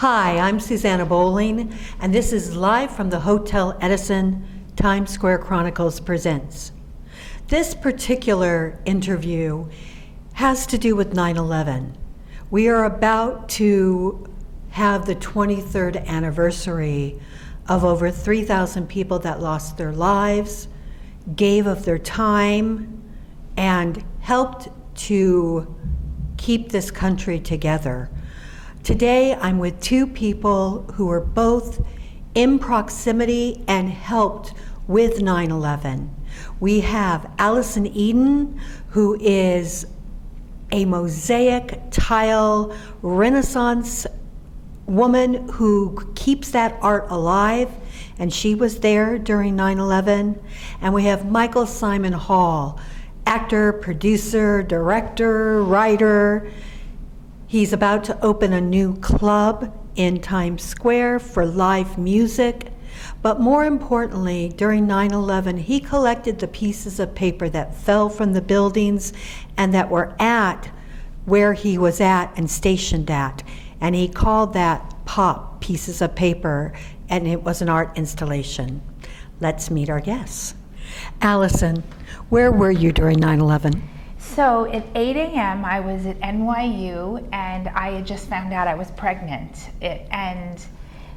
Hi, I'm Susanna Bowling, and this is live from the Hotel Edison Times Square Chronicles presents. This particular interview has to do with 9/11. We are about to have the 23rd anniversary of over 3,000 people that lost their lives, gave of their time, and helped to keep this country together. Today, I'm with two people who were both in proximity and helped with 9/11. We have Allison Eden, who is a mosaic tile Renaissance woman who keeps that art alive, and she was there during 9/11. And we have Michael Simon Hall, actor, producer, director, writer. He's about to open a new club in Times Square for live music. But more importantly, during 9/11, he collected the pieces of paper that fell from the buildings and that were at where he was at and stationed at. And he called that POP, pieces of paper, and it was an art installation. Let's meet our guests. Allison, where were you during 9/11? So at 8 a.m. I was at NYU and I had just found out I was pregnant. And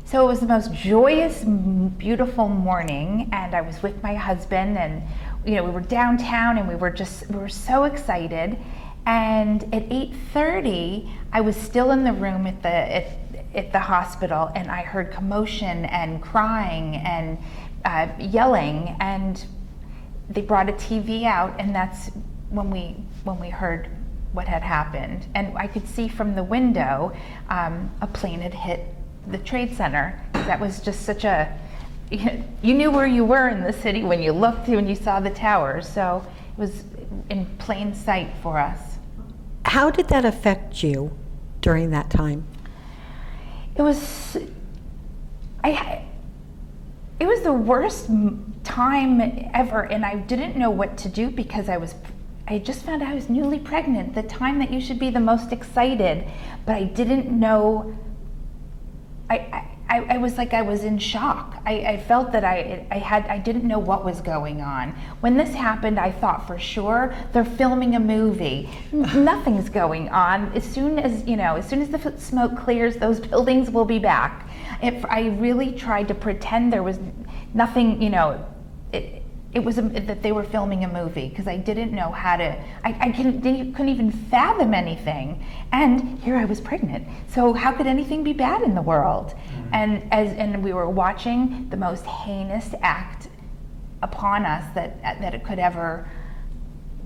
so it was the most joyous, beautiful morning, and I was with my husband, and we were downtown and we were so excited. And at 8:30 I was still in the room at the hospital, and I heard commotion and crying and yelling, and they brought a TV out, and that's when we heard what had happened. And I could see from the window a plane had hit the Trade Center. That was just such a, you knew where you were in the city when you looked, when you saw the towers. So it was in plain sight for us. How did that affect you during that time? It was the worst time ever, and I didn't know what to do because I just found out I was newly pregnant, the time that you should be the most excited, but I didn't know. I was like, I was in shock. I felt that I didn't know what was going on. When this happened, I thought for sure they're filming a movie. Nothing's going on. As soon as the smoke clears, those buildings will be back. I really tried to pretend there was nothing, it was that they were filming a movie, because I didn't know how to, couldn't even fathom anything. And here I was pregnant. So how could anything be bad in the world? Mm-hmm. And we were watching the most heinous act upon us that it could ever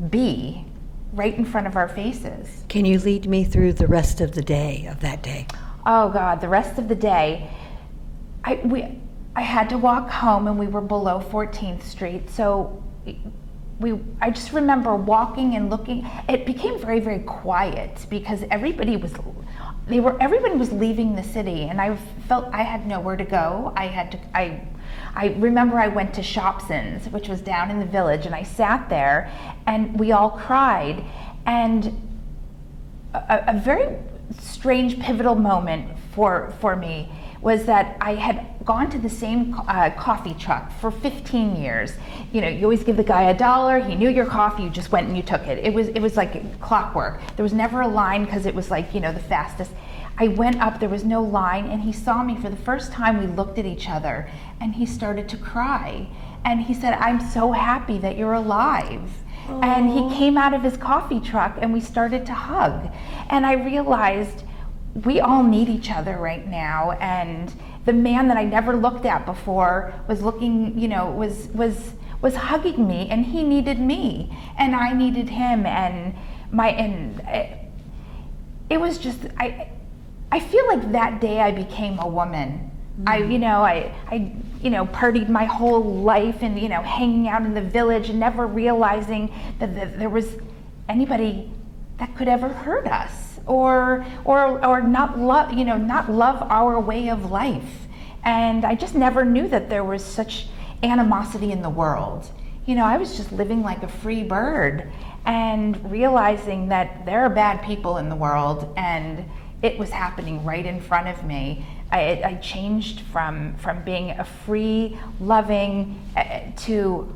be, right in front of our faces. Can you lead me through the rest of the day, of that day? Oh God, the rest of the day, I had to walk home, and we were below 14th Street. So I just remember walking and looking. It became very, very quiet because everybody was leaving the city, and I felt I had nowhere to go. I remember I went to Shopson's, which was down in the village, and I sat there, and we all cried. And a very strange, pivotal moment for me was that I had gone to the same coffee truck for 15 years. You always give the guy $1, he knew your coffee, you just went and you took it. It was like clockwork. There was never a line because it was like, the fastest. I went up, there was no line, and he saw me for the first time. We looked at each other, and he started to cry. And he said, "I'm so happy that you're alive." Aww. And he came out of his coffee truck, and we started to hug. And I realized we all need each other right now, and the man that I never looked at before was looking, was hugging me, and he needed me, and I needed him, and it was just, I feel like that day I became a woman. Mm-hmm. I partied my whole life and, hanging out in the village and never realizing that there was anybody that could ever hurt us. Or not love our way of life. And I just never knew that there was such animosity in the world. I was just living like a free bird, and realizing that there are bad people in the world, and it was happening right in front of me. I changed from being a free, loving to,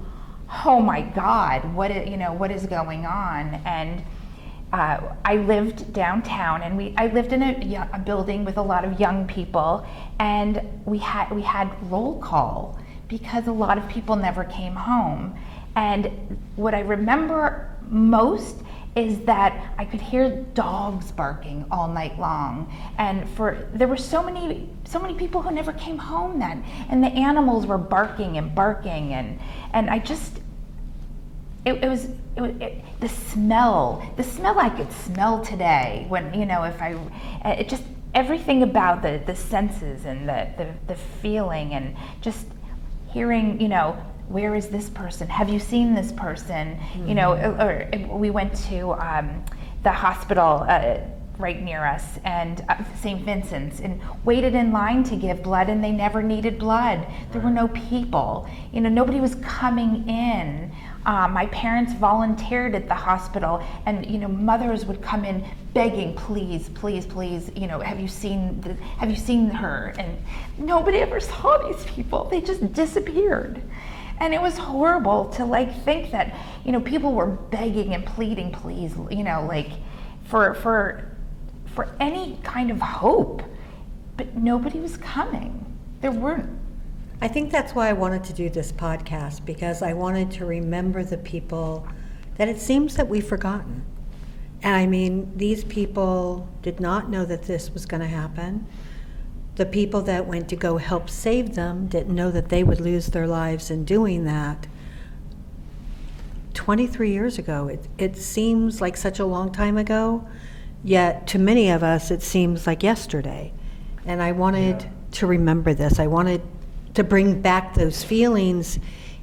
oh my God, what is going on? And I lived downtown, and I lived in a building with a lot of young people, and we had roll call because a lot of people never came home. And what I remember most is that I could hear dogs barking all night long, and there were so many people who never came home then, and the animals were barking, and I just, it was the smell I could smell today when, it just, everything about the senses and the feeling, and just hearing, where is this person? Have you seen this person? Mm-hmm. Or we went to the hospital right near us, and St. Vincent's, and waited in line to give blood, and they never needed blood. There were no people. Nobody was coming in. My parents volunteered at the hospital, and mothers would come in begging, please, please, please, have you seen her? And nobody ever saw these people. They just disappeared. And it was horrible to think that, people were begging and pleading, please, for any kind of hope, but nobody was coming. There weren't. I think that's why I wanted to do this podcast, because I wanted to remember the people that it seems that we've forgotten. And I mean, these people did not know that this was going to happen. The people that went to go help save them didn't know that they would lose their lives in doing that. 23 years ago, it seems like such a long time ago, yet to many of us it seems like yesterday. And I wanted to remember this. I wanted to bring back those feelings,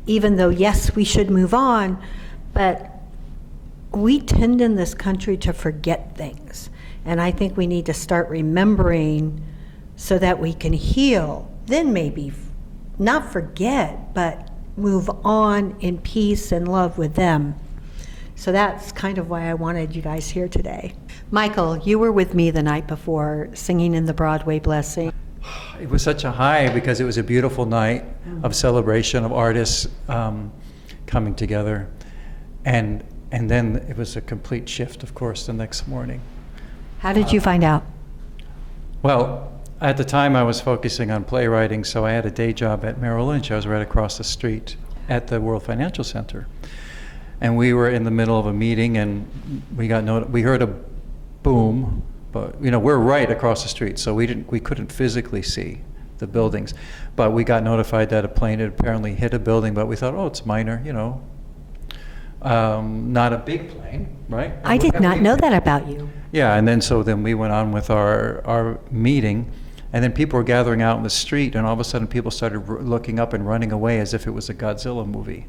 even though, yes, we should move on, but we tend in this country to forget things. And I think we need to start remembering so that we can heal, then maybe not forget, but move on in peace and love with them. So that's kind of why I wanted you guys here today. Michael, you were with me the night before singing in the Broadway Blessing. It was such a high because it was a beautiful night of celebration of artists coming together. And then it was a complete shift, of course, the next morning. How did you find out? Well, at the time I was focusing on playwriting, so I had a day job at Merrill Lynch. I was right across the street at the World Financial Center. And we were in the middle of a meeting, and we heard a boom, but we're right across the street, so we couldn't physically see the buildings. But we got notified that a plane had apparently hit a building, but we thought, oh, it's minor, not a big plane, right? I did not know that about you. Yeah, and then we went on with our meeting, and then people were gathering out in the street, and all of a sudden people started looking up and running away as if it was a Godzilla movie.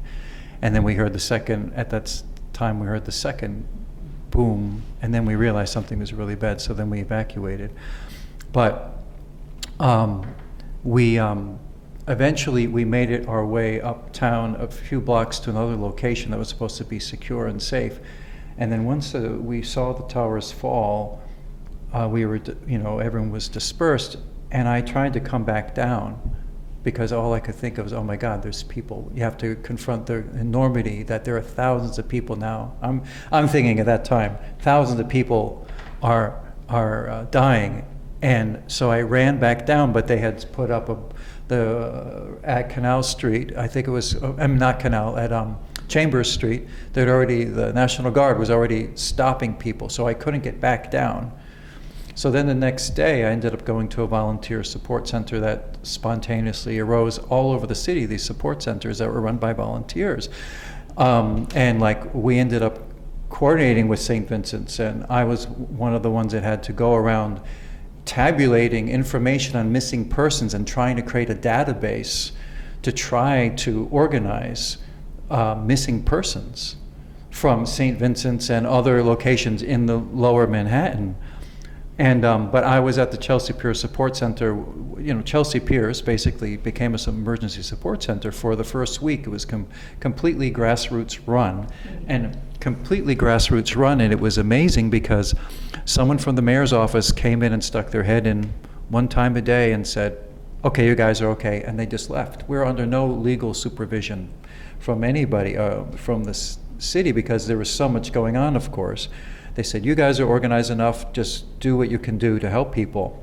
And then we heard the second boom, and then we realized something was really bad, so then we evacuated. But eventually we made it our way uptown a few blocks to another location that was supposed to be secure and safe. And then once we saw the towers fall, everyone was dispersed, and I tried to come back down because all I could think of was, oh my God, there's people. You have to confront the enormity that there are thousands of people now. I'm thinking at that time, thousands of people are dying. And so I ran back down, but they had put up at Canal Street, I think it was, not Canal, at Chambers Street, the National Guard was already stopping people, so I couldn't get back down. So then the next day, I ended up going to a volunteer support center that spontaneously arose all over the city, these support centers that were run by volunteers. And we ended up coordinating with St. Vincent's, and I was one of the ones that had to go around tabulating information on missing persons and trying to create a database to try to organize missing persons from St. Vincent's and other locations in the lower Manhattan. And but I was at the Chelsea Piers Support Center. Chelsea Piers basically became an emergency support center for the first week. It was completely grassroots run, and it was amazing because someone from the mayor's office came in and stuck their head in one time a day and said, okay, you guys are okay, and they just left. We're under no legal supervision from anybody, from the city, because there was so much going on, of course. They said, you guys are organized enough, just do what you can do to help people.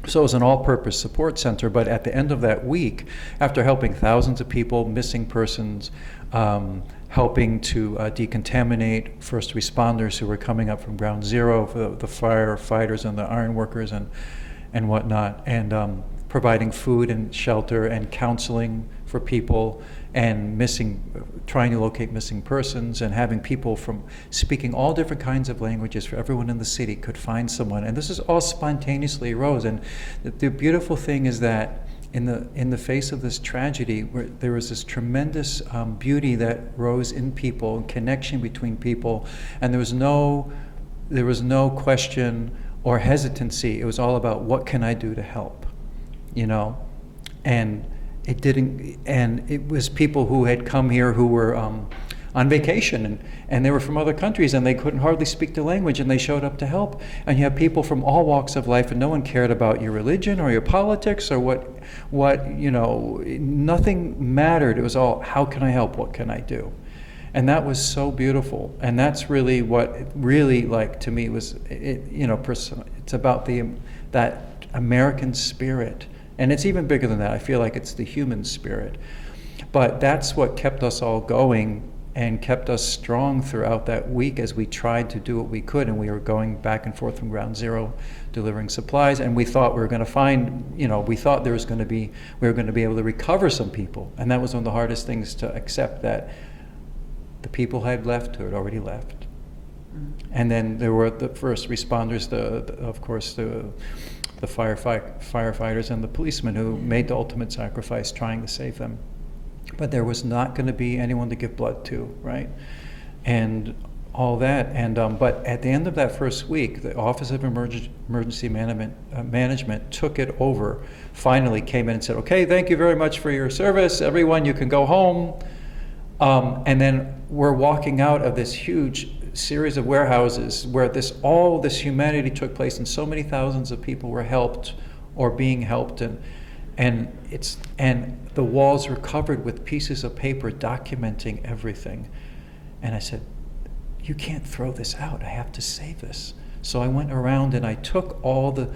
So it was an all-purpose support center, but at the end of that week, after helping thousands of people, missing persons, helping to decontaminate first responders who were coming up from ground zero, for the firefighters and the iron workers and whatnot, and providing food and shelter and counseling for people, and trying to locate missing persons, and having people from speaking all different kinds of languages for everyone in the city could find someone. And this is all spontaneously arose. And the beautiful thing is that in the face of this tragedy, there was this tremendous beauty that rose in people, and connection between people, and there was no question or hesitancy. It was all about, what can I do to help, and it was people who had come here who were on vacation, and they were from other countries, and they couldn't hardly speak the language, and they showed up to help. And you have people from all walks of life, and no one cared about your religion or your politics or what nothing mattered. It was all, how can I help? What can I do? And that was so beautiful. And that's really what really, like, to me was, it's about that American spirit. And it's even bigger than that. I feel like it's the human spirit. But that's what kept us all going and kept us strong throughout that week as we tried to do what we could. And we were going back and forth from ground zero, delivering supplies. And we thought we were going to find, we thought we were going to be able to recover some people. And that was one of the hardest things to accept, that the people had left who had already left. And then there were the first responders, of course, the firefighters and the policemen who made the ultimate sacrifice trying to save them. But there was not going to be anyone to give blood to, right? And all that. And but at the end of that first week, the Office of Emergency Management took it over, finally came in and said, okay, thank you very much for your service. Everyone, you can go home. And then we're walking out of this huge series of warehouses where all this humanity took place, and so many thousands of people were helped or being helped, and the walls were covered with pieces of paper documenting everything. And I said, you can't throw this out. I have to save this. So I went around and I took all the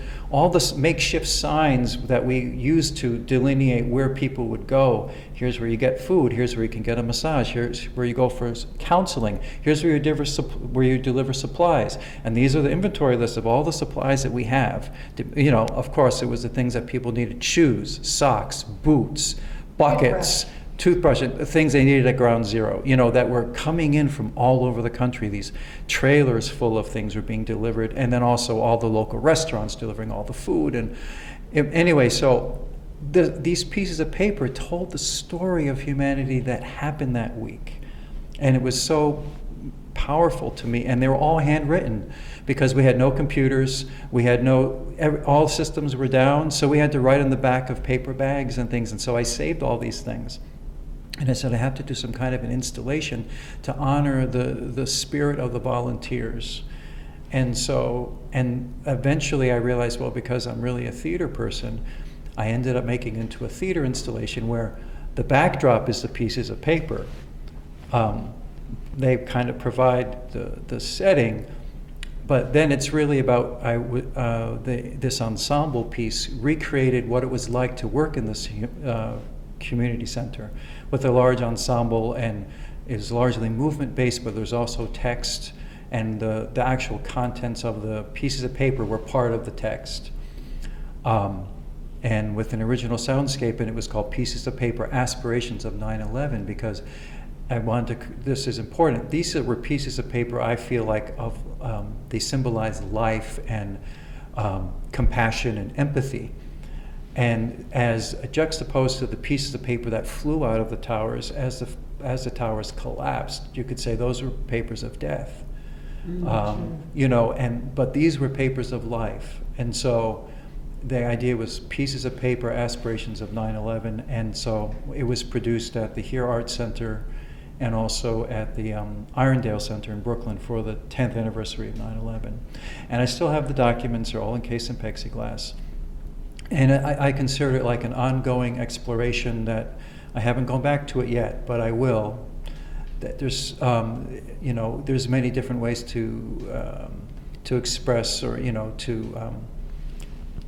makeshift signs that we used to delineate where people would go. Here's where you get food. Here's where you can get a massage. Here's where you go for counseling. Here's where you deliver supplies. And these are the inventory lists of all the supplies that we have. Of course, it was the things that people needed: shoes, socks, boots, buckets, toothbrush, things they needed at ground zero, that were coming in from all over the country. These trailers full of things were being delivered, and then also all the local restaurants delivering all the food. And anyway, so these pieces of paper told the story of humanity that happened that week. And it was so powerful to me, and they were all handwritten because we had no computers, all systems were down, so we had to write on the back of paper bags and things. And so I saved all these things. And I said, I have to do some kind of an installation to honor the spirit of the volunteers. And eventually I realized, well, because I'm really a theater person, I ended up making it into a theater installation where the backdrop is the pieces of paper. They kind of provide the setting, but then it's really about this ensemble piece recreated what it was like to work in this community center with a large ensemble, and it was largely movement-based, but there's also text, and the actual contents of the pieces of paper were part of the text. And with an original soundscape, and it was called Pieces of Paper, Aspirations of 9/11, because I wanted to, this is important, these were pieces of paper I feel like they symbolize life and compassion and empathy. And as juxtaposed to the pieces of paper that flew out of the towers as the towers collapsed, you could say those were papers of death. But these were papers of life. And so the idea was pieces of paper, aspirations of 9/11. And so it was produced at the Here Art Center and also at the Irondale Center in Brooklyn for the 10th anniversary of 9/11. And I still have the documents, they're all encased in plexiglass. And I consider it like an ongoing exploration that I haven't gone back to it yet, but I will. That there's, there's many different ways to express, or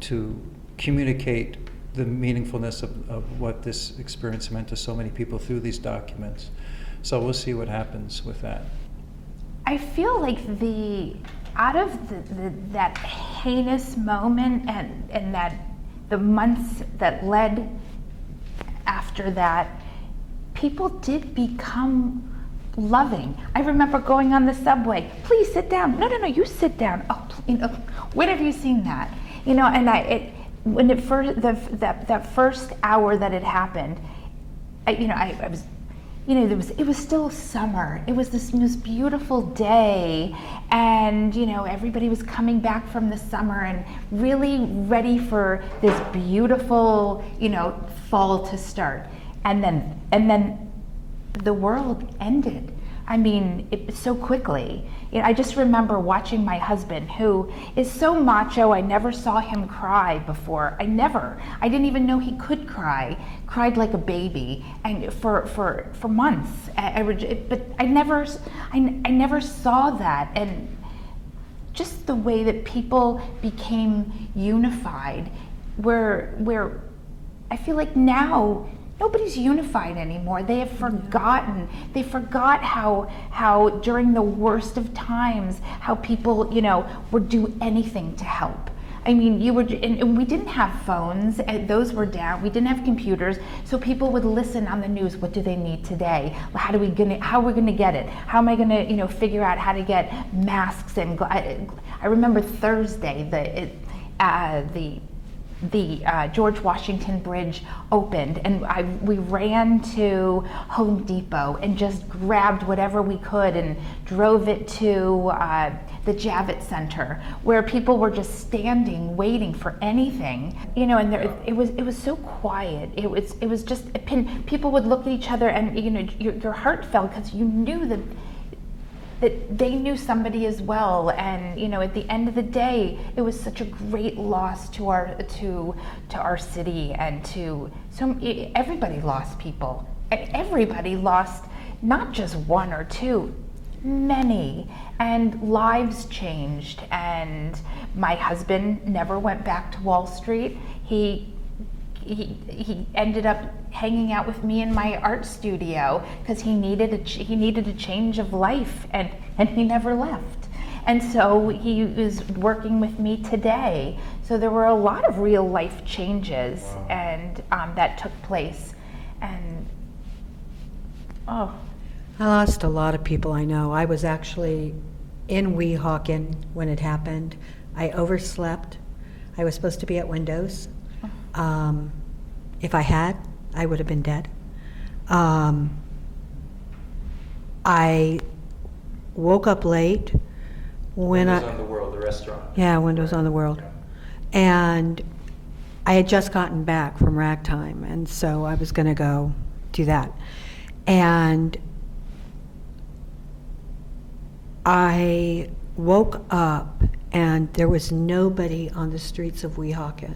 to communicate the meaningfulness of what this experience meant to so many people through these documents. So we'll see what happens with that. I feel like out of that heinous moment and that the months that led after that, people did become loving. I remember going on the subway. Please sit down. No, you sit down. Oh, when have you seen that? And when that first hour that it happened, I was, it was still summer. It was this most beautiful day, and everybody was coming back from the summer and really ready for this beautiful, fall to start. And then the world ended. I mean, so quickly. I just remember watching my husband, who is so macho. I never saw him cry before. I didn't even know he could cry. Cried like a baby, and for months. But I never saw that. And just the way that people became unified, where I feel like now nobody's unified anymore. They have forgotten. They forgot how during the worst of times, how people, would do anything to help. I mean, and we didn't have phones, and those were down. We didn't have computers, so people would listen on the news. What do they need today? How are we gonna get it? How am I gonna, figure out how to get masks? And I remember Thursday, the George Washington Bridge opened, and we ran to Home Depot and just grabbed whatever we could and drove it to the Javits Center, where people were just standing waiting for anything, and it was so quiet. It was just people would look at each other, and your heart fell, because you knew that they knew somebody as well. And at the end of the day, it was such a great loss to our city, and everybody lost people, and everybody lost not just one or two, many, and lives changed. And my husband never went back to Wall Street. He ended up hanging out with me in my art studio, because he needed a change of life, and he never left. And so he is working with me today. So there were a lot of real life changes. Wow. And that took place. And I lost a lot of people I know. I was actually in Weehawken when it happened. I overslept. I was supposed to be at Windows. If I had, I would have been dead. I woke up late when Windows on the World, the restaurant. Yeah, Windows on the World. Yeah. And I had just gotten back from ragtime, and so I was going to go do that. And I woke up, and there was nobody on the streets of Weehawken.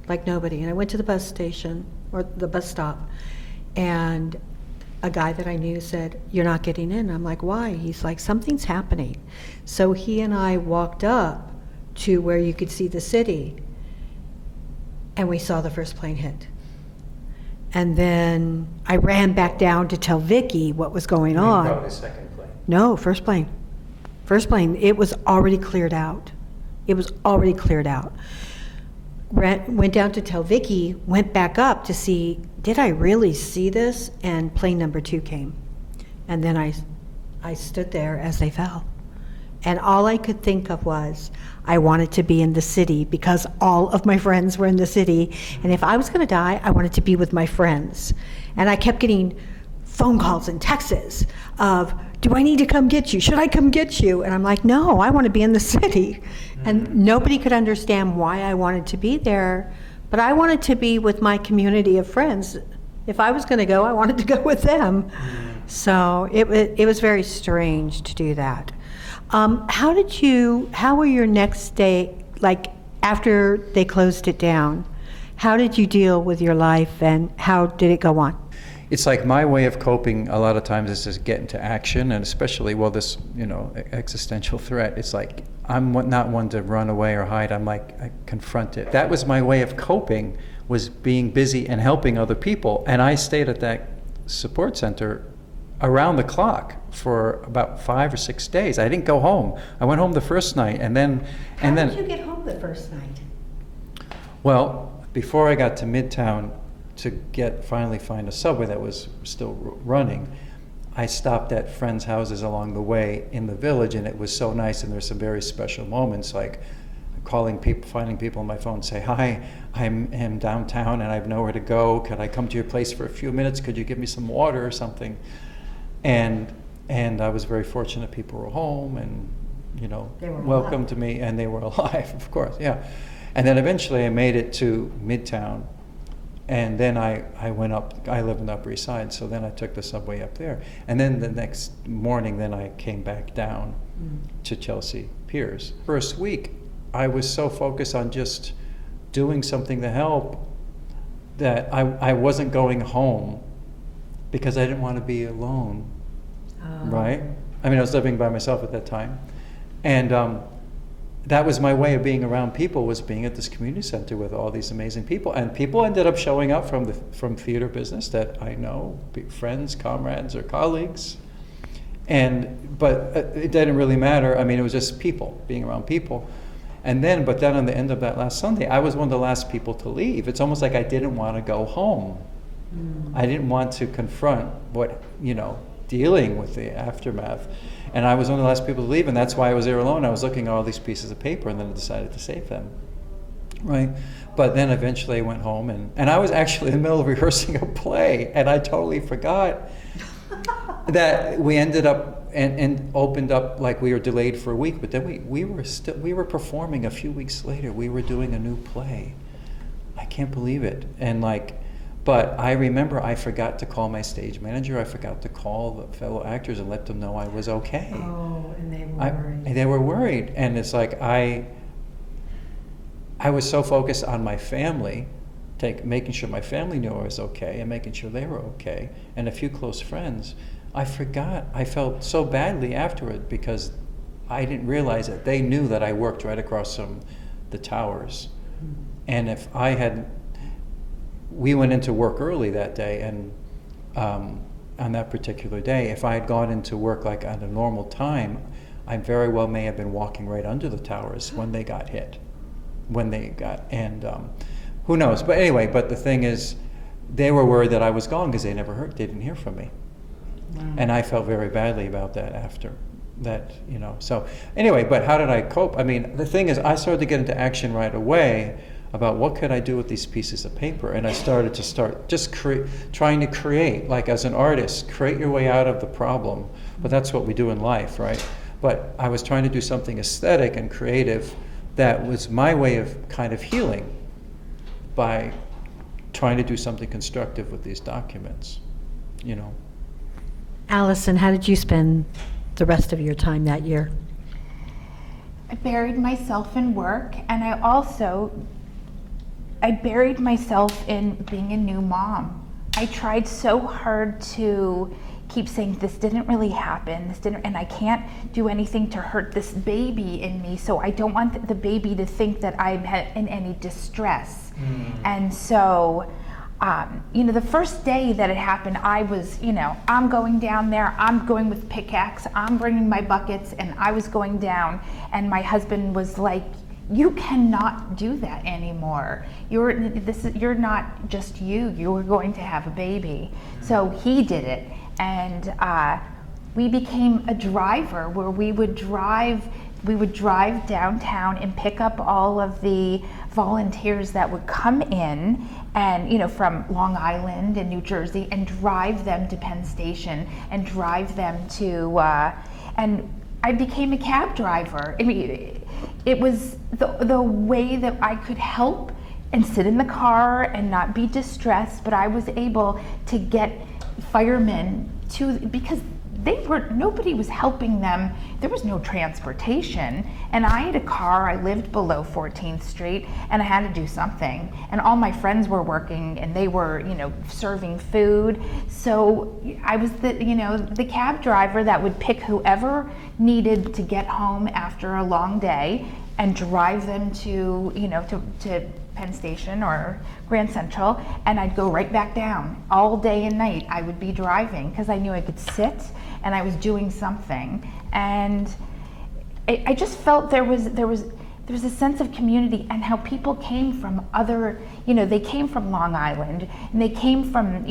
Like nobody. And I went to the bus station, or the bus stop, and a guy that I knew said, "You're not getting in." I'm like, "Why?" He's like, "Something's happening." So he and I walked up to where you could see the city, and we saw the first plane hit. And then I ran back down to tell Vicki what was going on. Probably the second plane. No, first plane. First plane. It was already cleared out. Went down to tell Vicki, went back up to see, did I really see this? And plane number 2 came. And then I stood there as they fell. And all I could think of was, I wanted to be in the city, because all of my friends were in the city. And if I was going to die, I wanted to be with my friends. And I kept getting phone calls and texts of, do I need to come get you? Should I come get you? And I'm like, no, I want to be in the city. And nobody could understand why I wanted to be there, but I wanted to be with my community of friends. If I was going to go, I wanted to go with them. So it was very strange to do that. How were your next day, like after they closed it down? How did you deal with your life and how did it go on? It's like my way of coping a lot of times is to get into action, and especially, well, this, existential threat, it's like I'm not one to run away or hide. I'm like, I confront it. That was my way of coping, was being busy and helping other people. And I stayed at that support center around the clock for about 5 or 6 days. I didn't go home. I went home the first night, and then. How did you get home the first night? Well, before I got to Midtown to finally find a subway that was still running, I stopped at friends' houses along the way in the village, and it was so nice. And there's some very special moments, like calling people, finding people on my phone, and say, "Hi, I'm downtown and I have nowhere to go. Could I come to your place for a few minutes? Could you give me some water or something?" And I was very fortunate. People were home and welcomed to me, and they were alive, of course, yeah. And then eventually I made it to Midtown, and then I went up. I live in the Upper East Side, so then I took the subway up there. And then the next morning, then I came back down to Chelsea Piers. First week, I was so focused on just doing something to help that I wasn't going home because I didn't want to be alone, right? I mean, I was living by myself at that time. And that was my way of being around people, was being at this community center with all these amazing people. And people ended up showing up from theater business that I know, friends, comrades, or colleagues. But it didn't really matter. I mean, it was just people, being around people. But then on the end of that last Sunday, I was one of the last people to leave. It's almost like I didn't want to go home. I didn't want to confront dealing with the aftermath. And I was one of the last people to leave, and that's why I was there alone. I was looking at all these pieces of paper, and then I decided to save them, right? But then eventually I went home, and I was actually in the middle of rehearsing a play, and I totally forgot that we ended up and opened up, like we were delayed for a week, but then we were performing a few weeks later. We were doing a new play. I can't believe it. But I remember I forgot to call my stage manager. I forgot to call the fellow actors and let them know I was okay. Oh, and they were worried. They were worried. And it's like I was so focused on my family, making sure my family knew I was okay and making sure they were okay, and a few close friends. I forgot. I felt so badly afterward because I didn't realize that they knew that I worked right across from the towers. And if we went into work early that day, and on that particular day, if I had gone into work like at a normal time, I very well may have been walking right under the towers when they got hit. Who knows? But anyway, the thing is, they were worried that I was gone because they didn't hear from me. Wow. And I felt very badly about that after that, So anyway, but how did I cope? I mean, the thing is, I started to get into action right away about what could I do with these pieces of paper. And I started just trying to create, like as an artist, create your way out of the problem. But that's what we do in life, right? But I was trying to do something aesthetic and creative that was my way of kind of healing by trying to do something constructive with these documents, Allison, how did you spend the rest of your time that year? I buried myself in work, and I buried myself in being a new mom. I tried so hard to keep saying this didn't really happen, and I can't do anything to hurt this baby in me, so I don't want the baby to think that I'm in any distress. And so, the first day that it happened, I was, I'm going down there, I'm going with pickaxe, I'm bringing my buckets, and I was going down, and my husband was like, "You cannot do that anymore. You're not just you are going to have a baby." So he did it, and we became a driver where we would drive downtown and pick up all of the volunteers that would come in and from Long Island and New Jersey, and drive them to Penn Station and drive them to and I became a cab driver. I mean, it was the way that I could help and sit in the car and not be distressed, but I was able to get firemen because nobody was helping them. There was no transportation, and I had a car. I lived below 14th Street, and I had to do something. And all my friends were working, and they were, serving food. So I was the cab driver that would pick whoever needed to get home after a long day and drive them to Penn Station or Grand Central, and I'd go right back down. All day and night I would be driving because I knew I could sit and I was doing something. And I just felt there was a sense of community, and how people came from they came from Long Island, and they came from,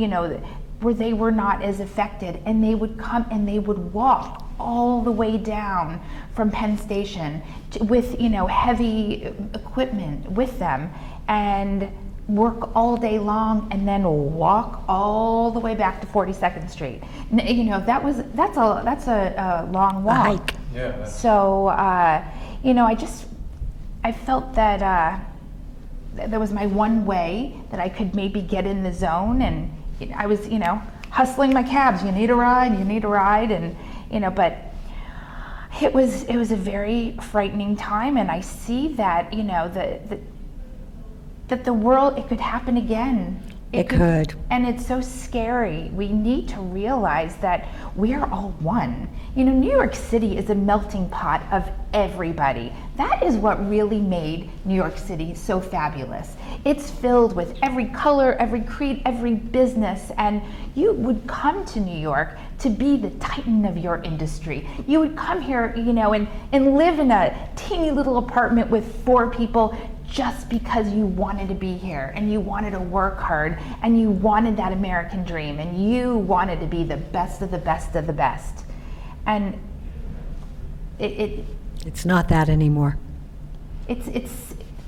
where they were not as affected, and they would come and they would walk all the way down from Penn Station with heavy equipment with them, and work all day long, and then walk all the way back to 42nd Street. That's a long walk. Hike. Yeah. So I felt that that was my one way that I could maybe get in the zone, and I was hustling my cabs. You need a ride, and but it was a very frightening time, and I see that that the world, it could happen again. It could. And it's so scary. We need to realize that we are all one. New York City is a melting pot of everybody. That is what really made New York City so fabulous. It's filled with every color, every creed, every business, and you would come to New York to be the titan of your industry. You would come here, and live in a teeny little apartment with 4 people just because you wanted to be here, and you wanted to work hard, and you wanted that American dream, and you wanted to be the best of the best of the best. And It's not that anymore.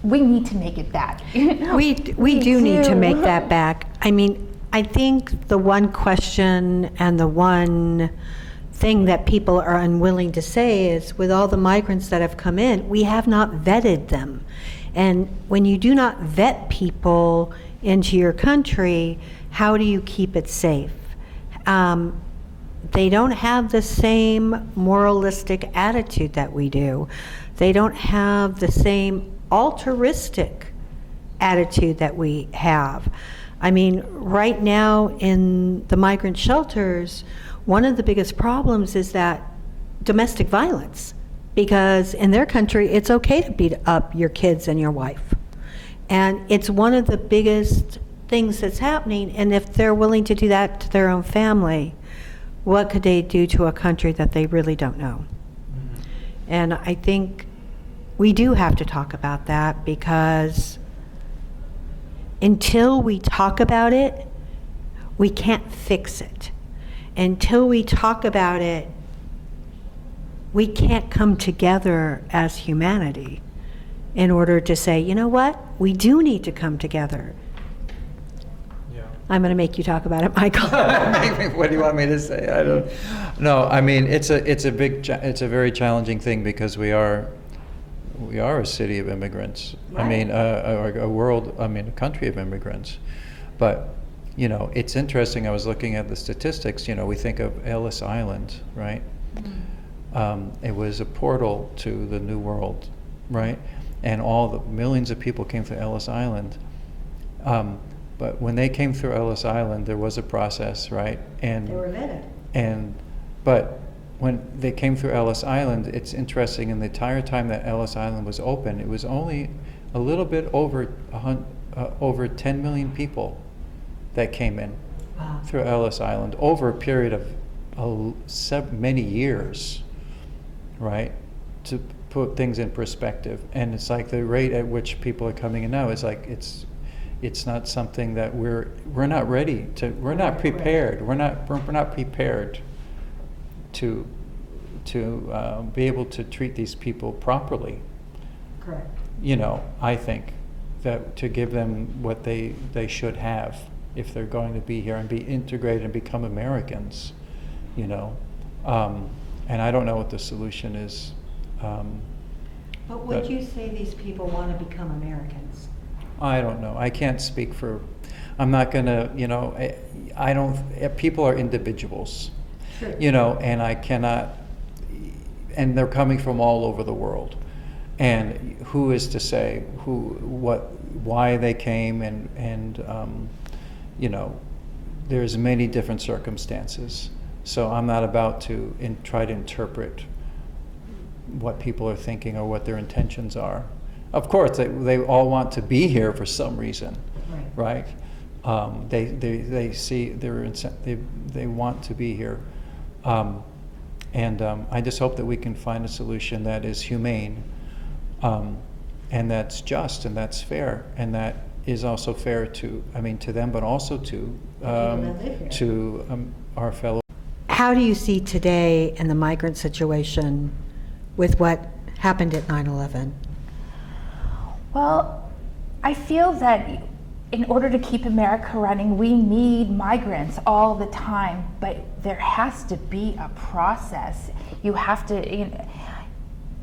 we need to make it that. We do need to make that back. I mean, I think the one question and the one thing that people are unwilling to say is, with all the migrants that have come in, we have not vetted them. And when you do not vet people into your country, how do you keep it safe? They don't have the same moralistic attitude that we do. They don't have the same altruistic attitude that we have. I mean, right now in the migrant shelters, one of the biggest problems is that domestic violence, because in their country, it's okay to beat up your kids and your wife. And it's one of the biggest things that's happening. And if they're willing to do that to their own family, what could they do to a country that they really don't know? And I think we do have to talk about that, because until we talk about it, we can't fix it. Until we talk about it, we can't come together as humanity in order to say, you know what, we do need to come together. Yeah. I'm going to make you talk about it, Michael. What do you want me to say? I don't. No, I mean, it's a very challenging thing, because we are a city of immigrants. Right. I mean, a country of immigrants. But it's interesting. I was looking at the statistics. We think of Ellis Island, right? Mm-hmm. It was a portal to the New World, right? And all the millions of people came through Ellis Island. But when they came through Ellis Island, there was a process, right? And They were vetted. But when they came through Ellis Island, it's interesting. In the entire time that Ellis Island was open, it was only a little bit over 10 million people that came in. Wow. Through Ellis Island over a period of many years, right? To put things in perspective. And it's like the rate at which people are coming in now is like it's not something that we're not ready to. We're not prepared. We're not prepared to be able to treat these people properly. Correct. I think that to give them what they should have if they're going to be here and be integrated and become Americans, and I don't know what the solution is. But would you say these people want to become Americans? I don't know. I can't speak for, I'm not gonna, I don't, people are individuals, Sure. and I cannot, and they're coming from all over the world. And who is to say why they came, and there's many different circumstances. So I'm not about to try to interpret what people are thinking or what their intentions are. Of course, they all want to be here for some reason, right? They see they want to be here, and I just hope that we can find a solution that is humane, and that's just, and that's fair, and that is also fair to them, but also to our fellow. How do you see today in the migrant situation with what happened at 9/11? Well, I feel that in order to keep America running, we need migrants all the time, but there has to be a process. You have to,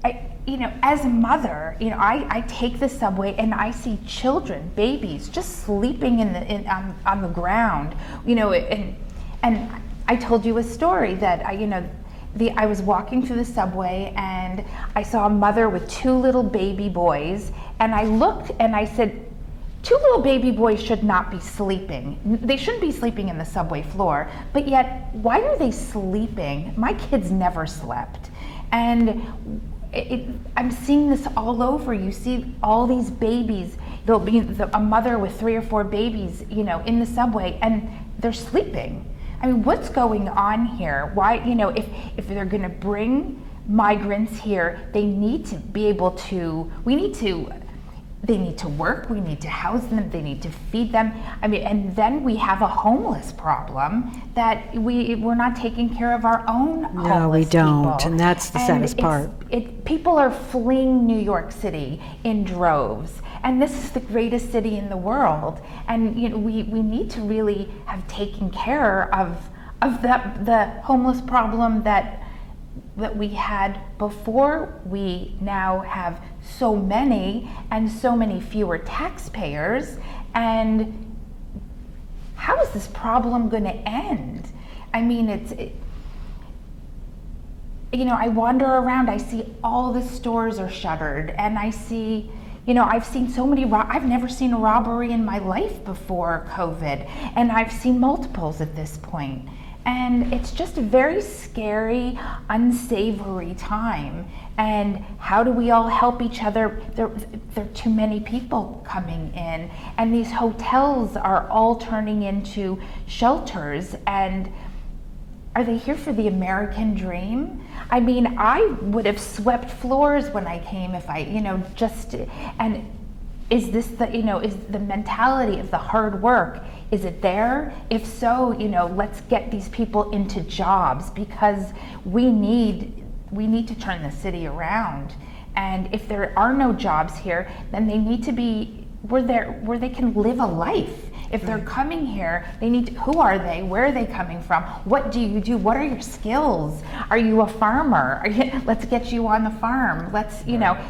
as a mother, I take the subway and I see children, babies, just sleeping on the ground, and I told you a story that I was walking through the subway and I saw a mother with 2 little baby boys, and I looked and I said, 2 little baby boys should not be sleeping. They shouldn't be sleeping in the subway floor, but yet, why are they sleeping? My kids never slept. And I'm seeing this all over. You see all these babies, there'll be a mother with 3 or 4 babies, in the subway, and they're sleeping. I mean, what's going on here? Why, if they're gonna bring migrants here, they need to be able to, they need to work, we need to house them, they need to feed them. And then we have a homeless problem that we're not taking care of our own homeless people. No, we don't, and that's the saddest part. People are fleeing New York City in droves, and this is the greatest city in the world. And we need to really have taken care of the homeless problem that we had before. We now have so many and so many fewer taxpayers, and how is this problem going to end? I mean, I wander around, I see all the stores are shuttered, and I see, I've seen so many, I've never seen a robbery in my life before COVID, and I've seen multiples at this point. And it's just a very scary, unsavory time. And how do we all help each other? There are too many people coming in, and these hotels are all turning into shelters. And are they here for the American dream? I mean, I would have swept floors when I came if I, and is this is the mentality of the hard work? Is it there? If so, let's get these people into jobs, because we need to turn the city around. And if there are no jobs here, then they need to be where they can live a life. If they're coming here, they need to, who are they? Where are they coming from? What do you do? What are your skills? Are you a farmer? Let's get you on the farm. Let's,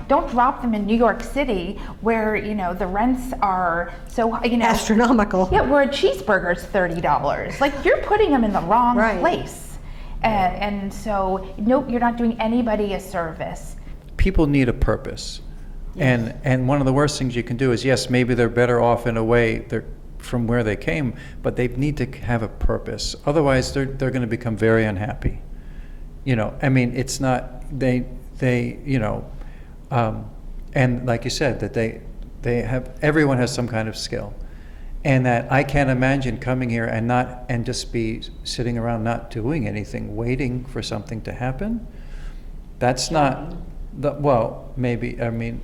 don't drop them in New York City where, the rents are so, astronomical. Yeah, where a cheeseburger's $30. Like, you're putting them in the wrong Right. place. And so, nope, you're not doing anybody a service. People need a purpose. Yes. And one of the worst things you can do is, yes, maybe they're better off in a way from where they came, but they need to have a purpose. Otherwise, they're going to become very unhappy. It's not, and like you said, that they have, everyone has some kind of skill. And that I can't imagine coming here and just be sitting around not doing anything, waiting for something to happen. That's not, maybe,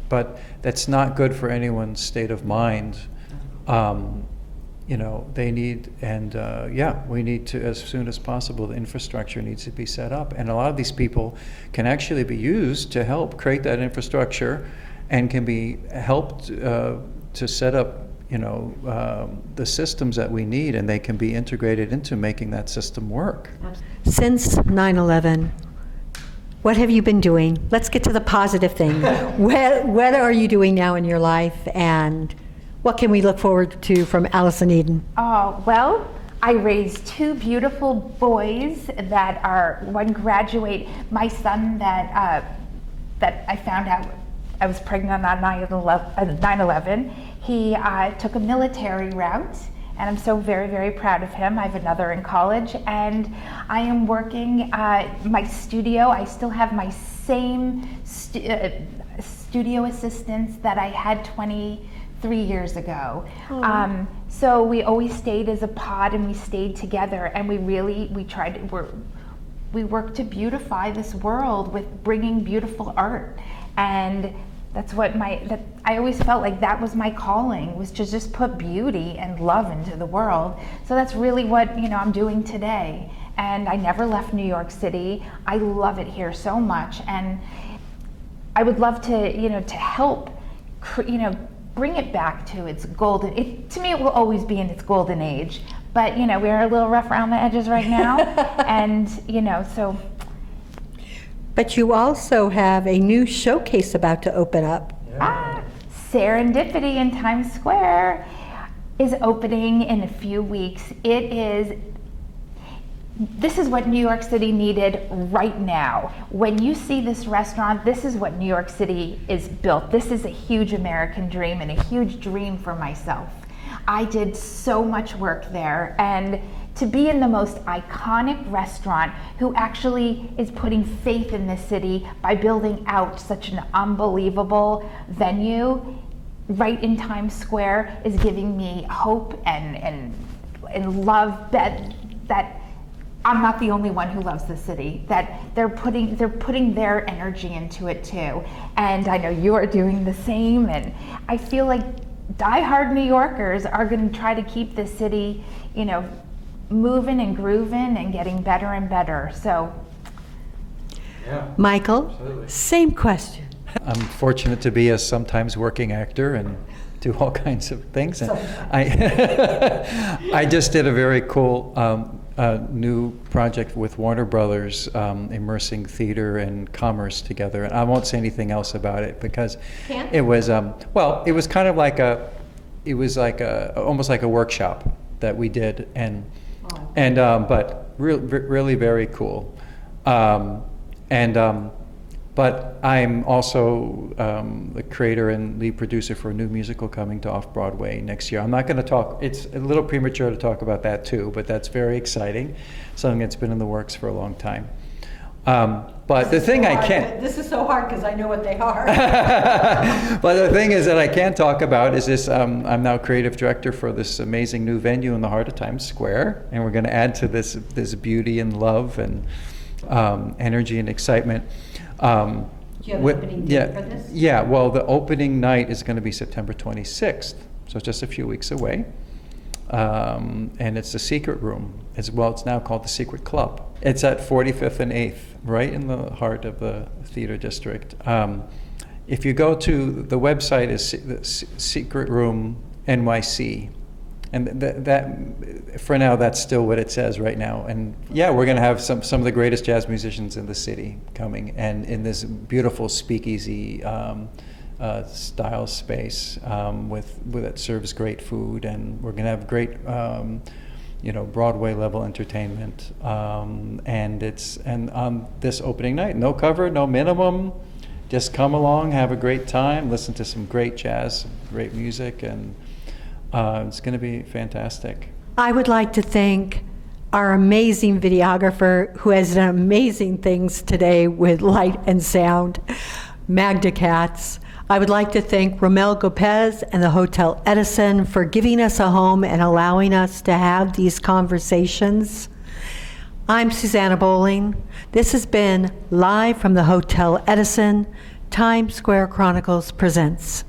but that's not good for anyone's state of mind. They need, we need to, as soon as possible, the infrastructure needs to be set up. And a lot of these people can actually be used to help create that infrastructure, and can be helped to set up, the systems that we need, and they can be integrated into making that system work. Since 9/11, what have you been doing? Let's get to the positive thing. What are you doing now in your life, and What can we look forward to from Allison Eden? Oh, well, I raised two beautiful boys that are, one graduate, my son that I found out I was pregnant on 9/11. He took a military route, and I'm so very, very proud of him. I have another in college, and I am working my studio. I still have my same studio assistants that I had 23 years ago. So we always stayed as a pod, and we stayed together, and we worked to beautify this world with bringing beautiful art. And that's what I always felt like that was my calling, was to just put beauty and love into the world. So that's really what I'm doing today. And I never left New York City. I love it here so much, and I would love to to help bring it back to its golden. To me, it will always be in its golden age. But we're a little rough around the edges right now, and so. But you also have a new showcase about to open up. Serendipity in Times Square is opening in a few weeks. This is what New York City needed right now. When you see this restaurant, this is what New York City is built. This is a huge American dream and a huge dream for myself. I did so much work there, and to be in the most iconic restaurant who actually is putting faith in this city by building out such an unbelievable venue right in Times Square is giving me hope and love that I'm not the only one who loves the city, that they're putting their energy into it too. And I know you are doing the same, and I feel like diehard New Yorkers are going to try to keep this city, moving and grooving and getting better and better. So, Michael, Absolutely. Same question. I'm fortunate to be a sometimes working actor and do all kinds of things. And I just did a very cool new project with Warner Brothers, immersing theater and commerce together. And I won't say anything else about it because it was it was kind of like almost like a workshop that we did, but really very cool. But I'm also the creator and lead producer for a new musical coming to Off-Broadway next year. I'm not going to talk, it's a little premature to talk about that too, but that's very exciting, something that's been in the works for a long time. But the thing I can't... This is so hard because I know what they are. But the thing is that I can't talk about is this, I'm now creative director for this amazing new venue in the heart of Times Square, and we're going to add to this beauty and love and energy and excitement. Do you have an opening date for this? Yeah, well, the opening night is going to be September 26th, so it's just a few weeks away. And it's the Secret Room. It's now called the Secret Club. It's at 45th and 8th, right in the heart of the theater district. If you go to, the website is the Secret Room NYC. And that for now, that's still what it says right now. And yeah, we're going to have some of the greatest jazz musicians in the city coming, and in this beautiful speakeasy style space that serves great food, and we're going to have great Broadway level entertainment. And on this opening night, no cover, no minimum. Just come along, have a great time, listen to some great jazz, great music, and it's going to be fantastic. I would like to thank our amazing videographer who has done amazing things today with light and sound, Magda Katz. I would like to thank Romel Gopez and the Hotel Edison for giving us a home and allowing us to have these conversations. I'm Susanna Bowling. This has been live from the Hotel Edison. Times Square Chronicles presents.